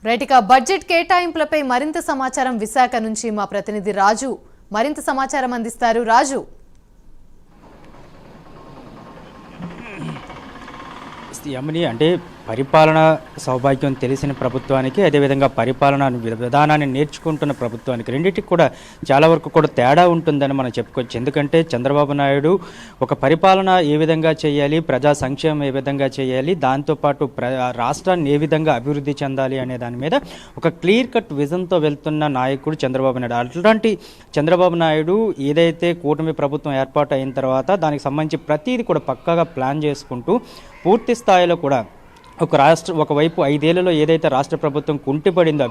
Right, ఇక budget కేటాయింపులపై మరింత సమాచారం విశాఖ నుంచి మా ప్రతినిధి రాజు మరింత సమాచారం అందిస్తారు. రాజు, అంటే పరిపాలన సౌభాగ్యం తెలిసిన ప్రభుత్వానికి, అదేవిధంగా పరిపాలన విధానాన్ని నేర్చుకుంటున్న ప్రభుత్వానికి రెండింటికి కూడా చాలా వరకు కూడా తేడా ఉంటుందని మనం చెప్పుకోవచ్చు. ఎందుకంటే చంద్రబాబు నాయుడు ఒక పరిపాలన ఏ విధంగా చేయాలి, ప్రజా సంక్షేమం ఏ విధంగా చేయాలి, దాంతోపాటు రాష్ట్రాన్ని ఏ విధంగా అభివృద్ధి చెందాలి అనే దాని మీద ఒక క్లియర్ కట్ విజన్తో వెళ్తున్న నాయకుడు చంద్రబాబు నాయుడు. అట్లాంటి చంద్రబాబు నాయుడు ఏదైతే కూటమి ప్రభుత్వం ఏర్పాటు అయిన తర్వాత దానికి సంబంధించి ప్రతిదీ కూడా పక్కాగా ప్లాన్ చేసుకుంటూ పూర్తి స్థాయిలో కూడా ఒకవైపు 5 ఏళ్లలో ఏదైతే రాష్ట్ర ప్రభుత్వం కుంటిపడిందో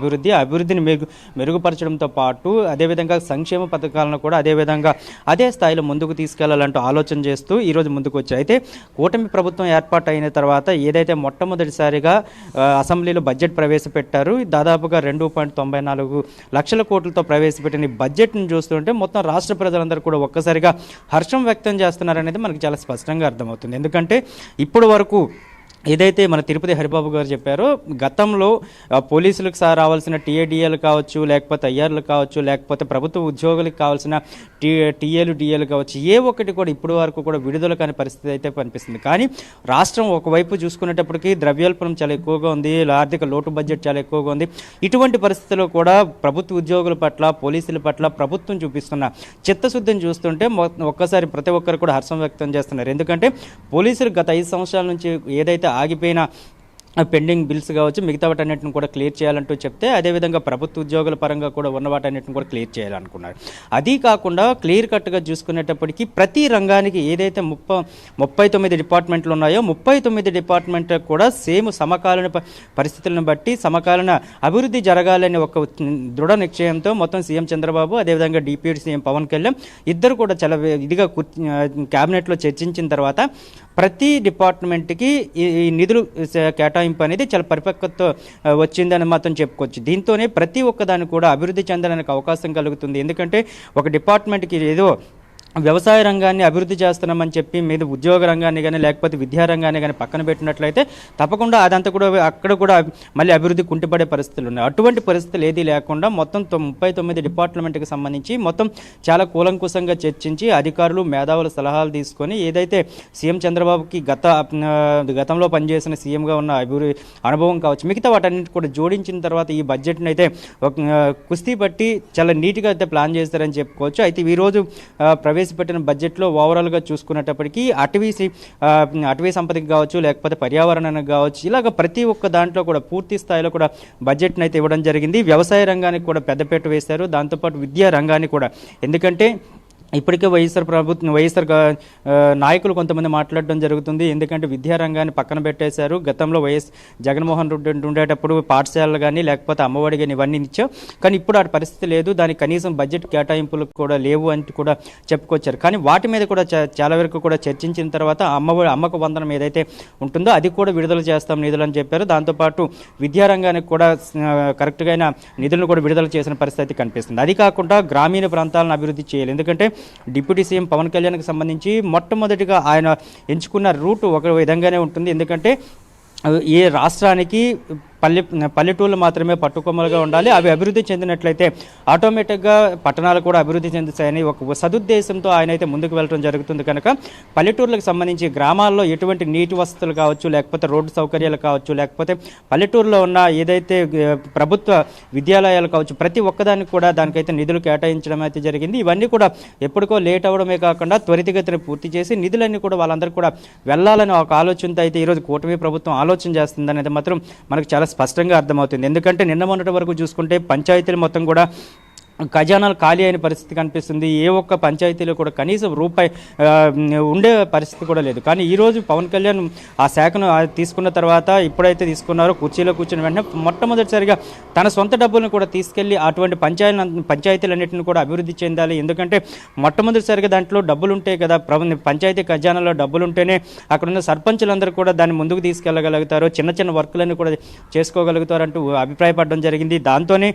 అభివృద్ధిని మెరుగుపరచడంతో పాటు అదేవిధంగా సంక్షేమ పథకాలను కూడా అదే స్థాయిలో ముందుకు తీసుకెళ్లాలంటూ ఆలోచన చేస్తూ ఈరోజు ముందుకు వచ్చారు. అయితే కూటమి ప్రభుత్వం ఏర్పాటు అయిన తర్వాత ఏదైతే మొట్టమొదటిసారిగా అసెంబ్లీలో బడ్జెట్ ప్రవేశపెట్టారు, దాదాపుగా 2.94 లక్షల కోట్లతో ప్రవేశపెట్టిన ఈ బడ్జెట్ను చూస్తుంటే మొత్తం రాష్ట్ర ప్రజలందరూ కూడా ఒక్కసారిగా హర్షం వ్యక్తం చేస్తున్నారనేది మనకు చాలా స్పష్టంగా అర్థమవుతుంది. ఎందుకంటే ఇప్పటి వరకు ఏదైతే మన తిరుపతి హరిబాబు గారు చెప్పారో, గతంలో పోలీసులకు రావాల్సిన టీఏడిఏలు కావచ్చు, లేకపోతే ఐఆర్లు కావచ్చు, లేకపోతే ప్రభుత్వ ఉద్యోగులకు కావాల్సిన టీఏలు డిఏలు కావచ్చు, ఏ ఒక్కటి కూడా ఇప్పటి వరకు కూడా విడుదల కాని పరిస్థితి అయితే కనిపిస్తుంది. కానీ రాష్ట్రం ఒకవైపు చూసుకునేటప్పటికీ ద్రవ్యోల్బణం చాలా ఎక్కువగా ఉంది, ఆర్థిక లోటు బడ్జెట్ చాలా ఎక్కువగా ఉంది. ఇటువంటి పరిస్థితుల్లో కూడా ప్రభుత్వ ఉద్యోగుల పట్ల, పోలీసుల పట్ల ప్రభుత్వం చూపిస్తున్న చిత్తశుద్ధిని చూస్తుంటే ఒక్కసారి ప్రతి ఒక్కరు కూడా హర్షం వ్యక్తం చేస్తున్నారు. ఎందుకంటే పోలీసులు గత 5 సంవత్సరాల నుంచి ఏదైతే ఆగిపోయిన పెండింగ్ బిల్స్ కావచ్చు, మిగతా వాటన్నిటిని కూడా క్లియర్ చేయాలంటూ చెప్తే, అదేవిధంగా ప్రభుత్వ ఉద్యోగుల పరంగా కూడా ఉన్న వాటన్నిటిని కూడా క్లియర్ చేయాలనుకున్నారు. అది కాకుండా క్లియర్ కట్గా చూసుకునేటప్పటికీ ప్రతి రంగానికి ఏదైతే 39 డిపార్ట్మెంట్లు ఉన్నాయో 39 డిపార్ట్మెంట్లకు కూడా సేమ్ సమకాలీన పరిస్థితులను బట్టి సమకాలీన అభివృద్ధి జరగాలని ఒక దృఢ నిశ్చయంతో మొత్తం సీఎం చంద్రబాబు, అదేవిధంగా డిప్యూటీ సీఎం పవన్ కళ్యాణ్ ఇద్దరు కూడా చాలా ఇదిగా క్యాబినెట్లో చర్చించిన తర్వాత ప్రతి డిపార్ట్మెంట్కి ఈ నిధులు కేటాయింపు అనేది చాలా పరిపక్వత వచ్చిందని మాత్రం చెప్పుకోవచ్చు. దీంతోనే ప్రతి ఒక్కదాన్ని కూడా అభివృద్ధి చెందడానికి అవకాశం కలుగుతుంది. ఎందుకంటే ఒక డిపార్ట్మెంట్కి ఏదో వ్యవసాయ రంగాన్ని అభివృద్ధి చేస్తున్నామని చెప్పి మీద ఉద్యోగ రంగాన్ని కానీ లేకపోతే విద్యా రంగాన్ని కానీ పక్కన పెట్టినట్లయితే తప్పకుండా అదంతా కూడా అక్కడ కూడా మళ్ళీ అభివృద్ధి కుంటిపడే పరిస్థితులు ఉన్నాయి. అటువంటి పరిస్థితులు ఏదీ లేకుండా మొత్తం 39 డిపార్ట్మెంట్కి సంబంధించి మొత్తం చాలా కూలంకుశంగా చర్చించి అధికారులు మేధావుల సలహాలు తీసుకొని ఏదైతే సీఎం చంద్రబాబుకి గతంలో పనిచేసిన సీఎంగా ఉన్న అనుభవం కావచ్చు, మిగతా వాటన్నింటి కూడా జోడించిన తర్వాత ఈ బడ్జెట్ని అయితే కుస్తీ పట్టి చాలా నీట్గా అయితే ప్లాన్ చేస్తారని చెప్పుకోవచ్చు. అయితే ఈరోజు ప్రవేశపెట్టిన బడ్జెట్లో ఓవరాల్గా చూసుకునేటప్పటికీ అటవీ సంపదకి కావచ్చు, లేకపోతే పర్యావరణానికి కావచ్చు, ఇలాగ ప్రతి ఒక్క దాంట్లో కూడా పూర్తి స్థాయిలో కూడా బడ్జెట్ని అయితే ఇవ్వడం జరిగింది. వ్యవసాయ రంగానికి కూడా పెద్దపీట వేశారు, దాంతోపాటు విద్యా రంగాన్ని కూడా. ఎందుకంటే ఇప్పటికే వైఎస్ఆర్ నాయకులు కొంతమంది మాట్లాడడం జరుగుతుంది. ఎందుకంటే విద్యారంగాన్ని పక్కన పెట్టేశారు. గతంలో జగన్మోహన్ రెడ్డి ఉండేటప్పుడు పాఠశాలలు కానీ లేకపోతే అమ్మఒడి కానీ ఇవన్నీ ఇచ్చాం, కానీ ఇప్పుడు ఆ పరిస్థితి లేదు, దానికి కనీసం బడ్జెట్ కేటాయింపులు కూడా లేవు అని కూడా చెప్పుకొచ్చారు. కానీ వాటి మీద కూడా చాలా వరకు కూడా చర్చించిన తర్వాత అమ్మకు వందనం ఏదైతే ఉంటుందో అది కూడా విడుదల చేస్తాం నిధులు అని చెప్పారు. దాంతోపాటు విద్యారంగానికి కూడా కరెక్ట్గా నిధులను కూడా విడుదల చేసిన పరిస్థితి కనిపిస్తుంది. అది కాకుండా గ్రామీణ ప్రాంతాలను అభివృద్ధి చేయాలి. ఎందుకంటే డిప్యూటీ సీఎం పవన్ కళ్యాణ్కి సంబంధించి మొట్టమొదటిగా ఆయన ఎంచుకున్న రూట్ ఒక విధంగానే ఉంటుంది. ఎందుకంటే ఏ రాష్ట్రానికి పల్లెటూళ్ళు మాత్రమే పట్టుకొమ్మలుగా ఉండాలి, అవి అభివృద్ధి చెందినట్లయితే ఆటోమేటిక్గా పట్టణాలు కూడా అభివృద్ధి చెందుతాయని ఒక సదుద్దేశంతో ఆయన అయితే ముందుకు వెళ్ళడం జరుగుతుంది. కనుక పల్లెటూర్లకు సంబంధించి గ్రామాల్లో ఎటువంటి నీటి వసతులు కావచ్చు, లేకపోతే రోడ్డు సౌకర్యాలు కావచ్చు, లేకపోతే పల్లెటూరులో ఉన్న ఏదైతే ప్రభుత్వ విద్యాలయాలు కావచ్చు, ప్రతి ఒక్కదానికి కూడా దానికైతే నిధులు కేటాయించడం అయితే జరిగింది. ఇవన్నీ కూడా ఎప్పటికో లేట్ అవ్వడమే కాకుండా త్వరితగతిని పూర్తి చేసి నిధులన్నీ కూడా వాళ్ళందరూ కూడా వెళ్ళాలని ఒక ఆలోచనతో అయితే ఈరోజు కూటమి ప్రభుత్వం ఆలోచన చేస్తుంది అనేది మాత్రం మనకు చాలా స్పష్టంగా అర్థమవుతుంది. ఎందుకంటే నిన్న మొన్నటి వరకు చూసుకుంటే పంచాయతీలు మొత్తం కూడా ఖజానాలు ఖాళీ అయిన పరిస్థితి కనిపిస్తుంది. ఏ ఒక్క పంచాయతీలో కూడా కనీసం రూపాయి ఉండే పరిస్థితి కూడా లేదు. కానీ ఈరోజు పవన్ కళ్యాణ్ ఆ శాఖను తీసుకున్న తర్వాత ఇప్పుడైతే తీసుకున్నారో కుర్చీలో కూర్చున్న వెంటనే మొట్టమొదటిసారిగా తన సొంత డబ్బులను కూడా తీసుకెళ్లి అటువంటి పంచాయతీలన్నింటిని కూడా అభివృద్ధి చెందాలి. ఎందుకంటే మొట్టమొదటిసారిగా దాంట్లో డబ్బులు ఉంటాయి కదా, పంచాయతీ ఖజానాలో డబ్బులు ఉంటేనే అక్కడున్న సర్పంచులందరూ కూడా దాన్ని ముందుకు తీసుకెళ్లగలుగుతారు, చిన్న చిన్న వర్కులన్నీ కూడా చేసుకోగలుగుతారు అంటూ అభిప్రాయపడడం జరిగింది. దాంతోనే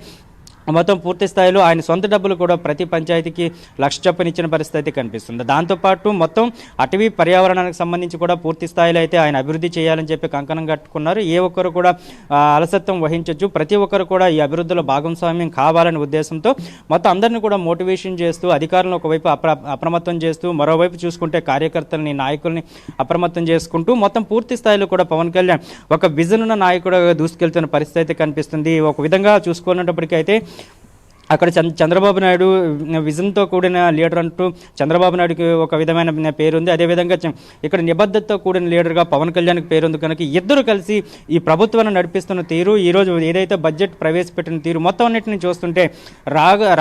మొత్తం పూర్తి స్థాయిలో ఆయన సొంత డబ్బులు కూడా ప్రతి పంచాయతీకి 1,00,000 చొప్పున ఇచ్చిన పరిస్థితి కనిపిస్తుంది. దాంతోపాటు మొత్తం అటవీ పర్యావరణానికి సంబంధించి కూడా పూర్తి స్థాయిలో అయితే ఆయన అభివృద్ధి చేయాలని చెప్పి కంకణం కట్టుకున్నారు. ఏ ఒక్కరు కూడా అలసత్వం వహించవచ్చు, ప్రతి ఒక్కరు కూడా ఈ అభివృద్ధిలో భాగస్వామ్యం కావాలనే ఉద్దేశంతో మొత్తం అందరినీ కూడా మోటివేషన్ చేస్తూ అధికారులను ఒకవైపు అప్రమత్తం చేస్తూ మరోవైపు చూసుకుంటే కార్యకర్తలని నాయకుల్ని అప్రమత్తం చేసుకుంటూ మొత్తం పూర్తి స్థాయిలో కూడా పవన్ కళ్యాణ్ ఒక విజన్ ఉన్న నాయకుడుగా దూసుకెళ్తున్న పరిస్థితి కనిపిస్తుంది. ఒక విధంగా చూసుకున్నప్పటికైతే అక్కడ చంద్రబాబు నాయుడు విజన్తో కూడిన లీడర్ అంటూ చంద్రబాబు నాయుడుకి ఒక విధమైన పేరుంది. అదేవిధంగా ఇక్కడ నిబద్ధతతో కూడిన లీడర్గా పవన్ కళ్యాణ్కి పేరుంది. కనుక ఇద్దరు కలిసి ఈ ప్రభుత్వాన్ని నడిపిస్తున్న తీరు, ఈరోజు ఏదైతే బడ్జెట్ ప్రవేశపెట్టిన తీరు మొత్తం అన్నింటినీ చూస్తుంటే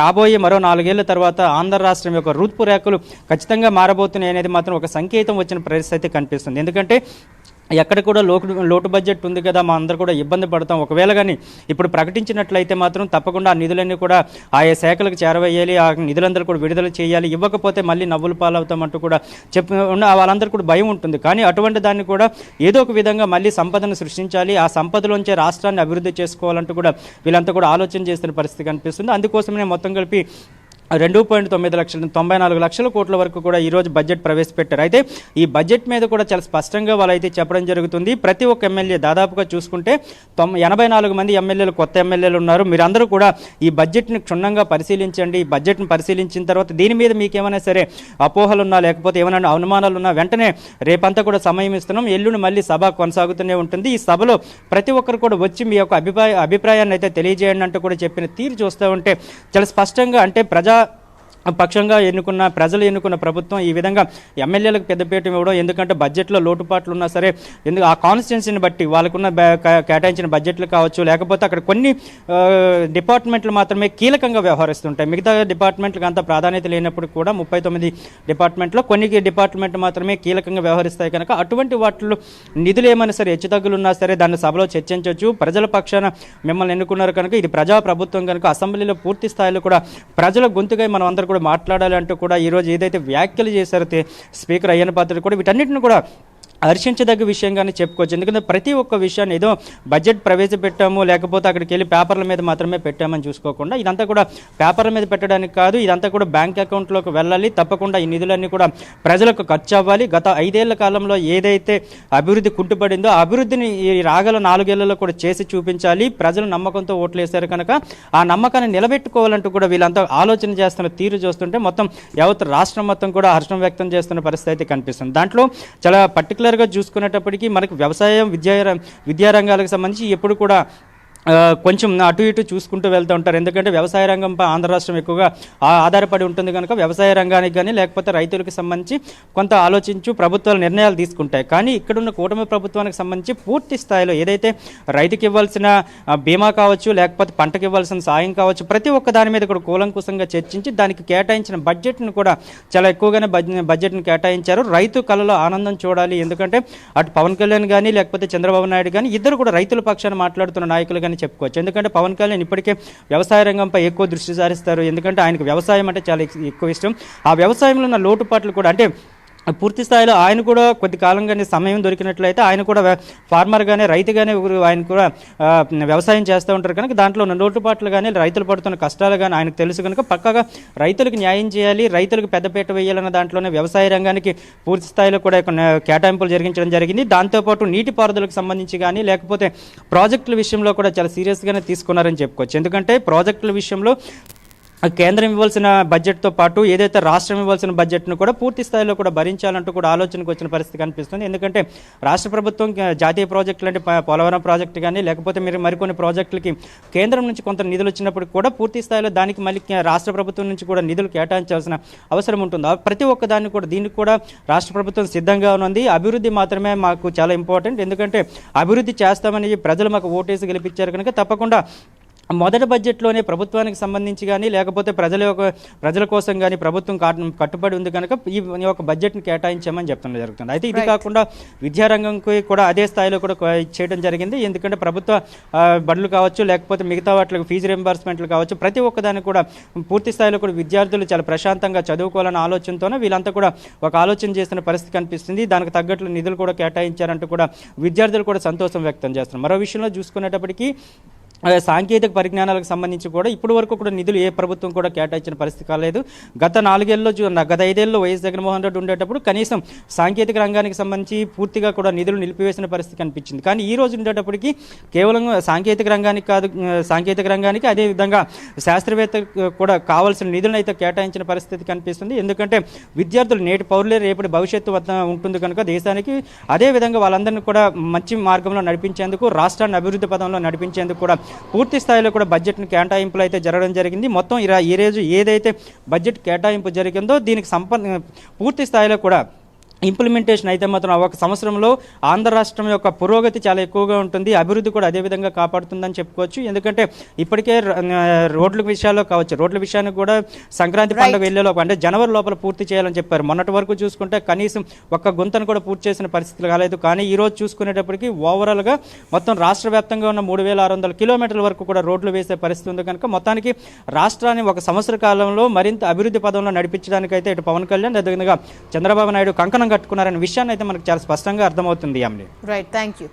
రాబోయే మరో 4 ఏళ్ల తర్వాత ఆంధ్ర రాష్ట్రం యొక్క రూపురేఖలు ఖచ్చితంగా మారబోతున్నాయి అనేది మాత్రం ఒక సంకేతం వచ్చిన పరిస్థితి కనిపిస్తుంది. ఎందుకంటే ఎక్కడ కూడా లోటు బడ్జెట్ ఉంది కదా, మా అందరూ కూడా ఇబ్బంది పడతాం. ఒకవేళ కానీ ఇప్పుడు ప్రకటించినట్లయితే మాత్రం తప్పకుండా ఆ నిధులన్నీ కూడా ఆయా శాఖలకు చేరవేయాలి, ఆ నిధులందరూ కూడా విడుదల చేయాలి, ఇవ్వకపోతే మళ్ళీ నవ్వులు పాలవుతామంటూ కూడా వాళ్ళందరూ కూడా భయం ఉంటుంది. కానీ అటువంటి దాన్ని కూడా ఏదో ఒక విధంగా మళ్ళీ సంపదను సృష్టించాలి, ఆ సంపదలోంచే రాష్ట్రాన్ని అభివృద్ధి చేసుకోవాలంటూ కూడా వీళ్ళంతా కూడా ఆలోచన చేస్తున్న పరిస్థితి కనిపిస్తుంది. అందుకోసమే మొత్తం కలిపి 2.94 లక్షల కోట్ల వరకు కూడా ఈరోజు బడ్జెట్ ప్రవేశపెట్టారు. అయితే ఈ బడ్జెట్ మీద కూడా చాలా స్పష్టంగా వాళ్ళైతే చెప్పడం జరుగుతుంది. ప్రతి ఒక్క ఎమ్మెల్యే దాదాపుగా చూసుకుంటే 84 మంది ఎమ్మెల్యేలు కొత్త ఎమ్మెల్యేలు ఉన్నారు. మీరందరూ కూడా ఈ బడ్జెట్ని క్షుణ్ణంగా పరిశీలించండి. ఈ బడ్జెట్ని పరిశీలించిన తర్వాత దీని మీద మీకు ఏమైనా సరే అపోహలున్నా లేకపోతే ఏమైనా అనుమానాలున్నా వెంటనే రేపంతా కూడా సమయం ఇస్తున్నాం. ఎల్లుండి మళ్ళీ సభ కొనసాగుతూనే ఉంటుంది. ఈ సభలో ప్రతి ఒక్కరు కూడా వచ్చి మీ యొక్క అభిప్రాయాన్ని అయితే తెలియజేయండి అంటూ కూడా చెప్పిన తీరు చూస్తూ ఉంటే చాలా స్పష్టంగా అంటే పక్షంగా ప్రజలు ఎన్నుకున్న ప్రభుత్వం ఈ విధంగా ఎమ్మెల్యేలకు పెద్దపీట ఇవ్వడం. ఎందుకంటే బడ్జెట్లో లోటుపాట్లు ఉన్నా సరే ఆ కాన్స్టిట్యున్సీని బట్టి వాళ్ళకున్న కేటాయించిన బడ్జెట్లు కావచ్చు, లేకపోతే అక్కడ కొన్ని డిపార్ట్మెంట్లు మాత్రమే కీలకంగా వ్యవహరిస్తుంటాయి. మిగతా డిపార్ట్మెంట్లకు అంత ప్రాధాన్యత లేనప్పుడు కూడా 39 డిపార్ట్మెంట్లో కొన్ని డిపార్ట్మెంట్లు మాత్రమే కీలకంగా వ్యవహరిస్తాయి. కనుక అటువంటి వాటిలో నిధులు ఏమైనా సరే హెచ్చుతగ్గులున్నా సరే దాన్ని సభలో చర్చించవచ్చు. ప్రజల పక్షాన మిమ్మల్ని ఎన్నుకున్నారు కనుక ఇది ప్రజాప్రభుత్వం కనుక అసెంబ్లీలో పూర్తి స్థాయిలో కూడా ప్రజల గొంతుగా మనం అందరూ మాట్లాడాలి అంటూ కూడా ఈరోజు ఏదైతే వ్యాఖ్యలు చేశారో స్పీకర్ అయ్యన్న పాత్రుడు కూడా వీటన్నిటిని కూడా హర్షించదగ్గ విషయంగానే చెప్పుకోవచ్చు. ఎందుకంటే ప్రతి ఒక్క విషయాన్ని ఏదో బడ్జెట్ ప్రవేశపెట్టాము లేకపోతే అక్కడికి వెళ్ళి పేపర్ల మీద మాత్రమే పెట్టామని చూసుకోకుండా ఇదంతా కూడా పేపర్ల మీద పెట్టడానికి కాదు, ఇదంతా కూడా బ్యాంక్ అకౌంట్లోకి వెళ్ళాలి. తప్పకుండా ఈ నిధులన్నీ కూడా ప్రజలకు ఖర్చు అవ్వాలి. గత 5 ఏళ్ల కాలంలో ఏదైతే అభివృద్ధి కుంటుపడిందో ఆ అభివృద్ధిని ఈ రాగల 4 ఏళ్లలో కూడా చేసి చూపించాలి. ప్రజలు నమ్మకంతో ఓట్లు వేశారు కనుక ఆ నమ్మకాన్ని నిలబెట్టుకోవాలంటూ కూడా వీళ్ళంతా ఆలోచన చేస్తున్న తీరు చూస్తుంటే మొత్తం యావత్ రాష్ట్రం మొత్తం కూడా హర్షం వ్యక్తం చేస్తున్న పరిస్థితి కనిపిస్తుంది. దాంట్లో చాలా పర్టికులర్గా చూసుకునేటప్పటికీ మనకు వ్యవసాయం విద్యారంగాలకు సంబంధించి ఎప్పుడు కూడా కొంచెం అటు ఇటు చూసుకుంటూ వెళ్తూ ఉంటారు. ఎందుకంటే వ్యవసాయ రంగంపై ఆంధ్ర రాష్ట్రం ఎక్కువగా ఆధారపడి ఉంటుంది కనుక వ్యవసాయ రంగానికి కానీ లేకపోతే రైతులకు సంబంధించి కొంత ఆలోచించు ప్రభుత్వాలు నిర్ణయాలు తీసుకుంటాయి. కానీ ఇక్కడున్న కూటమి ప్రభుత్వానికి సంబంధించి పూర్తి స్థాయిలో ఏదైతే రైతుకి ఇవ్వాల్సిన బీమా కావచ్చు లేకపోతే పంటకి ఇవ్వాల్సిన సాయం కావచ్చు ప్రతి ఒక్క దాని మీద కూడా కూలంకుశంగా చర్చించి దానికి కేటాయించిన బడ్జెట్ను కూడా చాలా ఎక్కువగానే బడ్జెట్ను కేటాయించారు. రైతు కళలో ఆనందం చూడాలి. ఎందుకంటే అటు పవన్ కళ్యాణ్ కానీ లేకపోతే చంద్రబాబు నాయుడు కానీ ఇద్దరు కూడా రైతుల పక్షాన మాట్లాడుతున్న నాయకులు కానీ చెప్పుకోవచ్చు. ఎందుకంటే పవన్ కళ్యాణ్ ఇప్పటికే వ్యవసాయ రంగంపై ఎక్కువ దృష్టి సారిస్తారు. ఎందుకంటే ఆయనకు వ్యవసాయం అంటే చాలా ఎక్కువ ఇష్టం. ఆ వ్యవసాయంలో ఉన్న లోటుపాట్లు కూడా అంటే పూర్తి స్థాయిలో ఆయన కూడా కొద్ది కాలంగానే సమయం దొరికినట్లయితే ఆయన కూడా ఫార్మర్గానే రైతుగానే ఆయన కూడా వ్యవసాయం చేస్తూ ఉంటారు కనుక దాంట్లో ఉన్న లోటుపాట్లు కానీ రైతులు పడుతున్న కష్టాలు కానీ ఆయనకు తెలుసు కనుక పక్కగా రైతులకు న్యాయం చేయాలి, రైతులకు పెద్దపీట వేయాలన్న దాంట్లోనే వ్యవసాయ రంగానికి పూర్తి స్థాయిలో కూడా కేటాయింపులు జరిగించడం జరిగింది. దాంతోపాటు నీటిపారుదలకు సంబంధించి కానీ లేకపోతే ప్రాజెక్టుల విషయంలో కూడా చాలా సీరియస్గానే తీసుకున్నారని చెప్పుకోవచ్చు. ఎందుకంటే ప్రాజెక్టుల విషయంలో కేంద్రం ఇవ్వాల్సిన బడ్జెట్తో పాటు ఏదైతే రాష్ట్రం ఇవ్వాల్సిన బడ్జెట్ను కూడా పూర్తి స్థాయిలో కూడా భరించాలంటూ కూడా ఆలోచనకు వచ్చిన పరిస్థితి కనిపిస్తుంది. ఎందుకంటే రాష్ట్ర ప్రభుత్వం జాతీయ ప్రాజెక్టులు అంటే పోలవరం ప్రాజెక్టు కానీ లేకపోతే మీరు మరికొన్ని ప్రాజెక్టులకి కేంద్రం నుంచి కొంత నిధులు వచ్చినప్పుడు కూడా పూర్తి స్థాయిలో దానికి మళ్ళీ రాష్ట్ర ప్రభుత్వం నుంచి కూడా నిధులు కేటాయించాల్సిన అవసరం ఉంటుంది. ప్రతి ఒక్క దాన్ని కూడా దీనికి కూడా రాష్ట్ర ప్రభుత్వం సిద్ధంగా ఉంది. అభివృద్ధి మాత్రమే మాకు చాలా ఇంపార్టెంట్. ఎందుకంటే అభివృద్ధి చేస్తామని ప్రజలు మాకు ఓటేసి గెలిపించారు కనుక తప్పకుండా మొదటి బడ్జెట్లోనే ప్రభుత్వానికి సంబంధించి కానీ లేకపోతే ప్రజల కోసం కానీ ప్రభుత్వం కట్టుబడి ఉంది కనుక ఈ ఒక బడ్జెట్ని కేటాయించామని చెప్తున్నది జరుగుతుంది. అయితే ఇది కాకుండా విద్యారంగంకి కూడా అదే స్థాయిలో కూడా చేయడం జరిగింది. ఎందుకంటే ప్రభుత్వ బడులు కావచ్చు లేకపోతే మిగతా వాటికి ఫీజు రింబర్స్మెంట్లు కావచ్చు ప్రతి ఒక్కదానికి కూడా పూర్తి స్థాయిలో కూడా విద్యార్థులు చాలా ప్రశాంతంగా చదువుకోవాలన్న ఆలోచనతోనే వీళ్ళంతా కూడా ఒక ఆలోచన చేస్తున్న పరిస్థితి కనిపిస్తుంది. దానికి తగ్గట్లు నిధులు కూడా కేటాయించారంటూ కూడా విద్యార్థులు కూడా సంతోషం వ్యక్తం చేస్తున్నారు. మరో విషయంలో చూసుకునేటప్పటికీ సాంకేతిక పరిజ్ఞానాలకు సంబంధించి కూడా ఇప్పటి వరకు కూడా నిధులు ఏ ప్రభుత్వం కూడా కేటాయించిన పరిస్థితి కాలేదు. గత 5 ఏళ్ళలో వైఎస్ జగన్మోహన్ రెడ్డి ఉండేటప్పుడు కనీసం సాంకేతిక రంగానికి సంబంధించి పూర్తిగా కూడా నిధులు నిలిపివేసిన పరిస్థితి కనిపించింది. కానీ ఈ రోజు ఉండేటప్పటికి కేవలం సాంకేతిక రంగానికి కాదు, సాంకేతిక రంగానికి అదేవిధంగా శాస్త్రవేత్త కూడా కావాల్సిన నిధులను అయితే కేటాయించిన పరిస్థితి కనిపిస్తుంది. ఎందుకంటే విద్యార్థులు నేటి పౌరులే రేపటి భవిష్యత్తు వద్ద ఉంటుంది కనుక దేశానికి అదేవిధంగా వాళ్ళందరినీ కూడా మంచి మార్గంలో నడిపించేందుకు, రాష్ట్రాన్ని అభివృద్ధి పదంలో నడిపించేందుకు కూడా పూర్తి స్థాయిలో కూడా బడ్జెట్ను కేటాయింపులు అయితే జరగడం జరిగింది. మొత్తం ఈ రోజు ఏదైతే బడ్జెట్ కేటాయింపు జరిగిందో దీనికి పూర్తి స్థాయిలో కూడా ఇంప్లిమెంటేషన్ అయితే మాత్రం ఒక సంవత్సరంలో ఆంధ్ర రాష్ట్రం యొక్క పురోగతి చాలా ఎక్కువగా ఉంటుంది, అభివృద్ధి కూడా అదేవిధంగా కాపాడుతుందని చెప్పుకోవచ్చు. ఎందుకంటే ఇప్పటికే రోడ్ల విషయాల్లో కావచ్చు, రోడ్ల విషయానికి కూడా సంక్రాంతి పండుగ వెళ్ళేలోపు అంటే జనవరి లోపల పూర్తి చేయాలని చెప్పారు. మొన్నటి వరకు చూసుకుంటే కనీసం ఒక్క గుంతను కూడా పూర్తి చేసిన పరిస్థితులు కాలేదు. కానీ ఈ రోజు చూసుకునేటప్పటికి ఓవరాల్గా మొత్తం రాష్ట్ర వ్యాప్తంగా ఉన్న 3600 కిలోమీటర్ల వరకు కూడా రోడ్లు వేసే పరిస్థితి ఉంది కనుక మొత్తానికి రాష్ట్రాన్ని ఒక సంవత్సర కాలంలో మరింత అభివృద్ధి పదంలో నడిపించడానికైతే ఇటు పవన్ కళ్యాణ్ అదేవిధంగా చంద్రబాబు నాయుడు కంకణం కట్టుకున్నారనే విషయాన్ని అయితే మనకు చాలా స్పష్టంగా అర్థమవుతుంది. Right, thank you.